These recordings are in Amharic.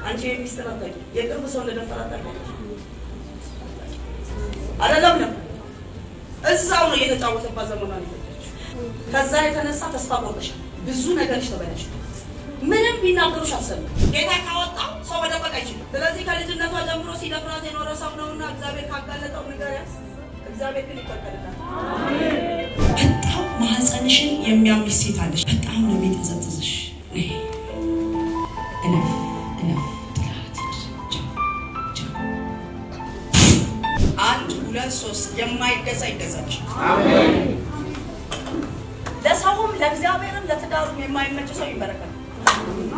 አንቺ የሚስተራታቂ የቅርብ ሰው እንደደፈራታቂ አይደለም ነው እዛው ነው የተጫወተባት ዘመናን ይፈጀች ከዛ የተነሳ ተስፋ ቆርጠሻል ብዙ ነገርሽ ተበላሽ ምንም ቢናገሩሽ አሰብ ጌታ ካወጣው ሰው መደበቅ አይችልም ስለዚህ ከልጅነቷ ጀምሮ ሲደፍራት የኖረ ሰው ነውና እግዚአብሔር ካጋለጠው ነገር ያስ እግዚአብሔር ግን ይፈቀድልታል አሜን በጣም ማህፀንሽን የሚያምስ ሴት አለሽ በጣም ነው የሚተዘዝሽ እነፍ አንድ ሁለት ሶስት የማይገዛ ይገዛች አሜን ለሰውም ለእግዚአብሔርም ለትዳሩም የማይመች ሰው ይበረከት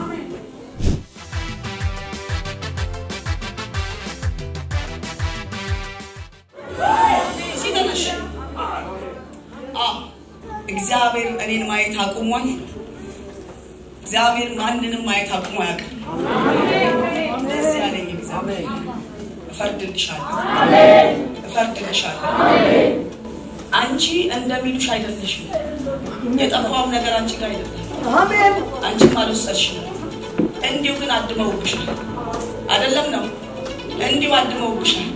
አሜን ሲተነሽ እግዚአብሔር እኔን ማየት አቁሟል እግዚአብሔር ማንንም ማየት አቁሞ ያውቃል አሜን ለዚህ ያለኝ እግዚአብሔር እፈርድልሻለሁ አሜን እፈርድልሻለሁ አሜን አንቺ እንደሚሉሽ አይደለሽም የጠፋው ነገር አንቺ ጋር አይደለም አሜን አንቺ ካልወሰድሽ እንዲው ግን አድመውብሻል አይደለም ነው እንዲው አድመውብሻል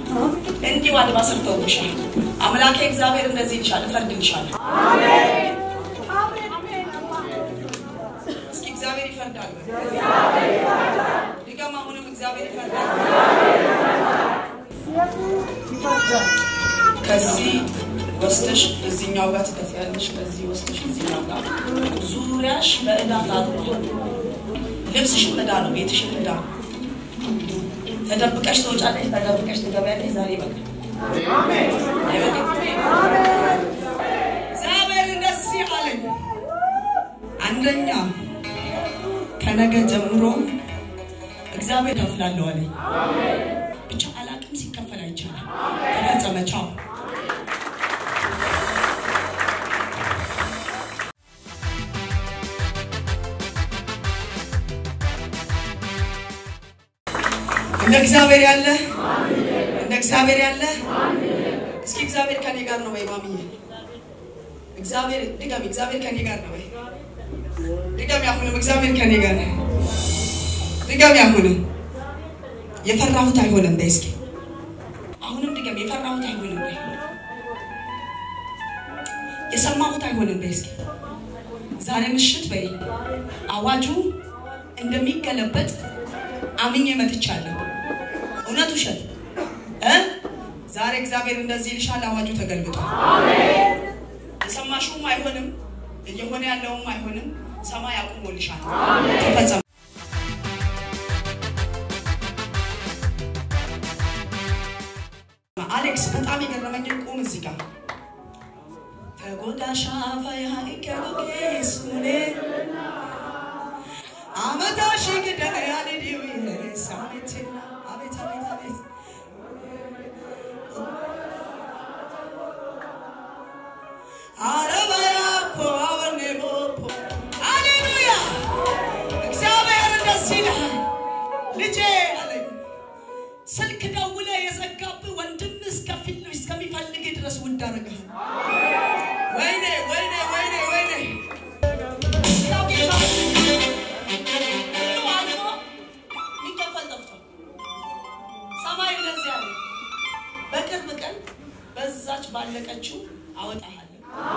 እንዲው አድማሰርተውብሻል አምላኬ እግዚአብሔር እንደዚህ ይልሻል እፈርድልሻለሁ አሜን አሜን አሜን እስኪ እግዚአብሔር ይፈርዳል እግዚአብሔር ይፈርዳል ዲጋማውንም እግዚአብሔር ይፈርዳል ከዚህ ወስተሽ እዚህኛው ጋር ተከፍያለሽ ከዚህ ወስተሽ እዚህኛው ጋር ዙሪያሽ በእዳ ታጥቷል ልብስሽ በእዳ ነው ቤትሽ በእዳ ተደብቀሽ ተወጫለሽ ተደብቀሽ ትገበያለሽ ዛሬ በቃ አሜን አሜን እግዚአብሔር እንደዚህ አለኝ አንደኛ ከነገ ጀምሮ እግዚአብሔር ከፍላለሁ አለኝ አሜን ብቻ አላቅም ሲከፈል አይቻልም ተፈጸመቻው እንደ እግዚአብሔር ያለ አሜን እንደ እግዚአብሔር ያለ አሜን እስኪ እግዚአብሔር ከኔ ጋር ነው ወይ ማሚዬ እግዚአብሔር ድጋሚ እግዚአብሔር ከኔ ጋር ነው ወይ ድጋሚ አሁንም እግዚአብሔር ከኔ ጋር ነው ድጋሚ አሁንም የፈራሁት አይሆንም በእስኪ አሁንም ድጋሚ የፈራሁት አይሆንም በይ የሰማሁት አይሆንም በእስኪ ዛሬ ምሽት በይ አዋጁ እንደሚገለበጥ አምኜ መጥቻለሁ እውነቱ ሸት ዛሬ እግዚአብሔር እንደዚህ ይልሻል አዋጁ ተገልብጧል አሜን የሰማሽውም አይሆንም እየሆነ ያለውም አይሆንም ሰማይ አቁሞልሻል አሜን ተፈጸመ አሌክስ በጣም ይገርመኝ ቆም እዚህ ጋር ተጎዳሻ ፈያይ ከሎኬስ ሙኔ አመታሽ ግደያ ለዲው ይሳለችና አቤት አቤት አቤት አረባያ ኮአወኔቦ ሃሌሉያ እግዚአብሔር እንደዚህ ይላል ልጄ አለኝ ስልክ ደውለ የዘጋብ ወንድም እስከሚፈልግ ድረስ ውድ አረጋል ወይኔ ወይኔ ወይኔ ወይኔ በቅርብ ቀን በዛች ባለቀችው አወጣሃለሁ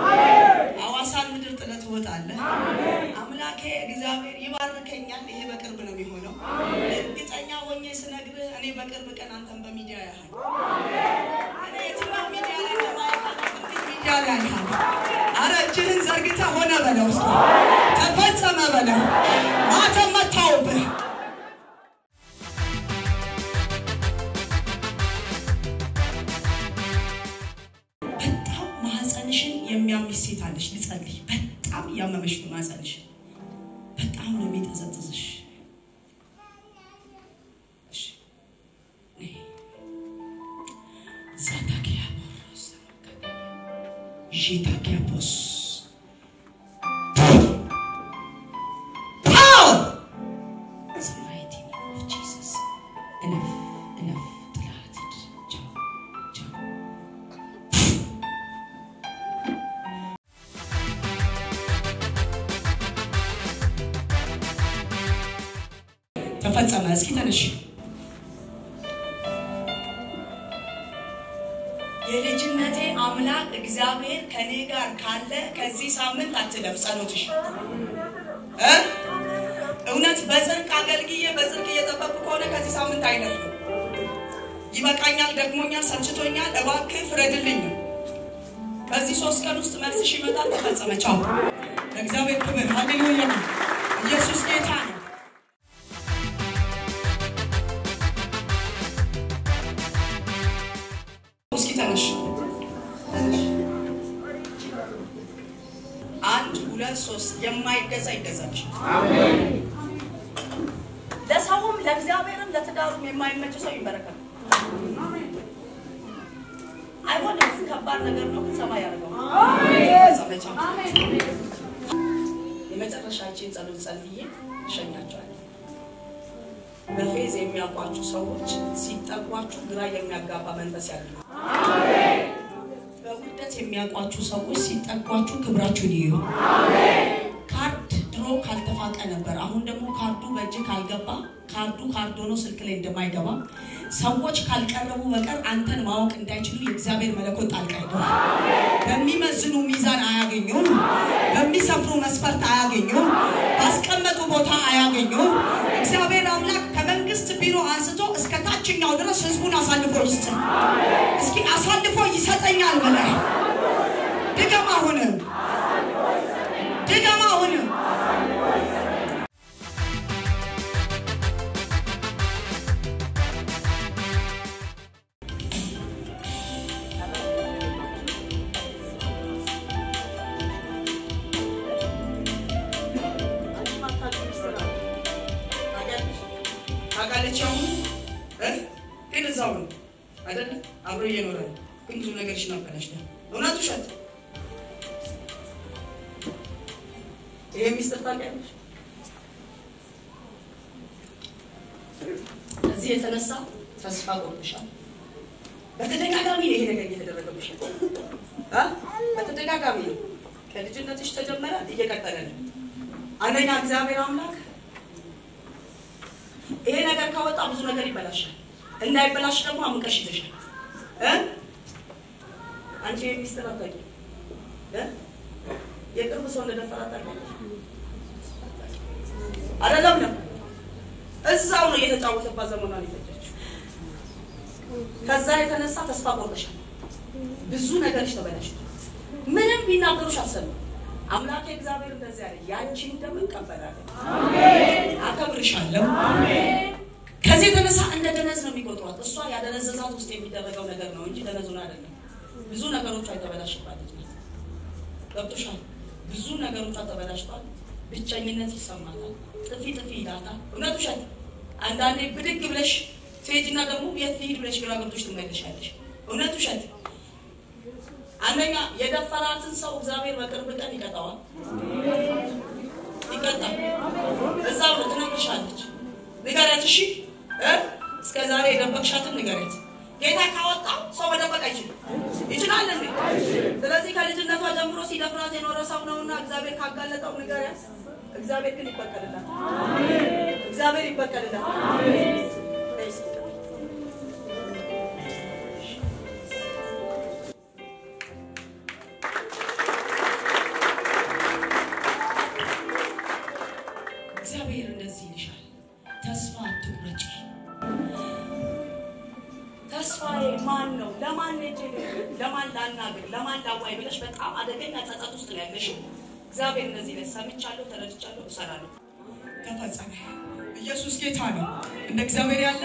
አሜን አዋሳን ምድር ጥለት ወጣለህ አሜን አምላኬ እግዚአብሔር ይባርከኛል ይሄ በቅርብ ነው የሚሆነው አሜን እርግጠኛ ሆኜ ስነግር እኔ በቅርብ ቀን አንተን በሚዲያ ያያል አሜን እኔ ትማ ሚዲያ ላይ ሚዲያ ላይ ያያል አረጅህን ዘርግታ ሆነ በለው ተፈጸመ በለው ማተመታውብህ የሚያምስ ሴት አለሽ ልጸልይ በጣም ያመመሽ ነው ማጸልሽ በጣም ነው የሚተዘዝሽ እሺ ዛታኪያ ቦስ ጂታኪያ ቦስ ተፈጸመ። እስኪ ተነሽ። የልጅነቴ አምላክ እግዚአብሔር ከኔ ጋር ካለ ከዚህ ሳምንት አትለፍ ጸሎትሽ። እውነት በጽድቅ አገልግዬ በጽድቅ እየጠበቅኩ ከሆነ ከዚህ ሳምንት አይለፍ። ይበቃኛል፣ ደግሞኛል፣ ሰልችቶኛል፣ እባክህ ፍረድልኝ። በዚህ 3 ቀን ውስጥ መልስሽ ይመጣል። ተፈጸመ። ቻው። እግዚአብሔር ክብር። ሃሌሉያ። ኢየሱስ ጌታ ነው። እስኪ ተነሽ። 1 2 3 የማይገዛ ይገዛልሽ። አሜን። ለሰውም ለእግዚአብሔርም ለትዳሩም የማይመች ሰው ይበረከታል። አሜን። አይሆንም። ከባድ ነገር ነው። ሰማይ ያደርገው። አሜን። አሜን። የመጨረሻችን ጸሎት ጸልዬ ሸኛቸዋለሁ። በፌዝ የሚያቋጩ ሰዎች ሲጠቋጩ ግራ የሚያጋባ መንፈስ ያለው። አሜን። በውርደት የሚያቋጩ ሰዎች ሲጠቋጩ ክብራችሁን ይዩ። አሜን። ካርድ ድሮ ካልተፋቀ ነበር። አሁን ደግሞ ካርዱ በእጅ ካልገባ ካርዱ ሆኖ ስልክ ላይ እንደማይገባ ሰዎች ካልቀረቡ በቀር አንተን ማወቅ እንዳይችሉ የእግዚአብሔር መለኮት ጣልቃ ይገባል። በሚመዝኑ ሚዛን አያገኙም። በሚሰፍሩ መስፈርት አያገኙም። ባስቀመጡ ቦታ አያገኙም። እግዚአብሔር አምላክ ከመንግስት ቢሮ አንስቶ እስከ ታችኛው ድረስ ህዝቡን አሳልፎ ይስጥ። እስኪ አሳልፎ ይሰጠኛል በላይ ድገማ ሆነ ድገማ ሆነ። አቃለቻው እዛው ነው አይደል? አብሮ እየኖረ ግን ብዙ ነገርሽ ነው አቀለሽታ። እውነቱ ሸት ይሄ ሚስጥር ታውቂያለሽ? እዚህ የተነሳ ተስፋ ቆርጥሻል። በተደጋጋሚ ይሄ ነገር እየተደረገብሽ ነው። በተደጋጋሚ ከልጅነትሽ ተጀመረ እየቀጠለ ነው። አንደኛ እግዚአብሔር አምላክ ይሄ ነገር ካወጣ ብዙ ነገር ይበላሻል። እንዳይበላሽ ደግሞ አምቀሽ ይተሻል። አንቺ ሚስጥር አታውቂ። የቅርብ ሰው እንደደፈራት አታውቂ አይደለም ነው። እዛው ነው እየተጫወተባት ዘመኗን ይፈጀችው። ከዛ የተነሳ ተስፋ ቆርጠሻል። ብዙ ነገርሽ ተበላሽቷል። ምንም ቢናገሩሽ አትሰሙ። አምላክ እግዚአብሔር እንደዚህ ያለ ያንቺን ደም እንቀበላለን። አሜን። አከብርሻለሁ። አሜን። ከዚህ የተነሳ እንደ ደነዝ ነው የሚቆጥሯት። እሷ ያደነዘዛት ውስጥ የሚደረገው ነገር ነው እንጂ ደነዙን አይደለም። ብዙ ነገሮች አይተበላሽባት ነው። ገብቶሻል? ብዙ ነገሮች ተበላሽቷል። ብቸኝነት ይሰማታል። ጥፊ ይላታል። እውነቱ ሸት አንዳንዴ ብድግ ብለሽ ትሄጂና ደግሞ የት ልሂድ ብለሽ ግራ ገብቶሽ ትመለሻለሽ። እውነቱ ሸት አንደኛ የደፈራትን ሰው እግዚአብሔር በቅርብ ቀን ይቀጣዋል። ይቀጣል። እዛው ትነግርሻለች። ንገሪያት። እሺ እስከዛሬ የደበቅሻትን ንገሪያት። ጌታ ካወጣው ሰው መደበቅ አይችልም። ይችላል እንዴ? ስለዚህ ከልጅነቷ ጀምሮ ሲደፍራት የኖረ ሰው ነውና እግዚአብሔር ካጋለጠው ንገሪያት። እግዚአብሔር ግን ይበቀልላል። አሜን። እግዚአብሔር ይበቀልላል። አሜን። እግዚአብሔር እንደዚህ ይልሻል። ተስፋ አትቁረጪ። ተስፋዬ ማን ነው? ለማን ነኝ? ለማን ላናግር? ለማን ላዋይ ብለሽ በጣም አደገኛ ጸጸት ውስጥ ነው ያለሽው። እግዚአብሔር እንደዚህ ነው። ሰምቻለሁ፣ ተረድቻለሁ፣ እሰራለሁ። ተፈጸመ። ኢየሱስ ጌታ ነው። እንደ እግዚአብሔር ያለ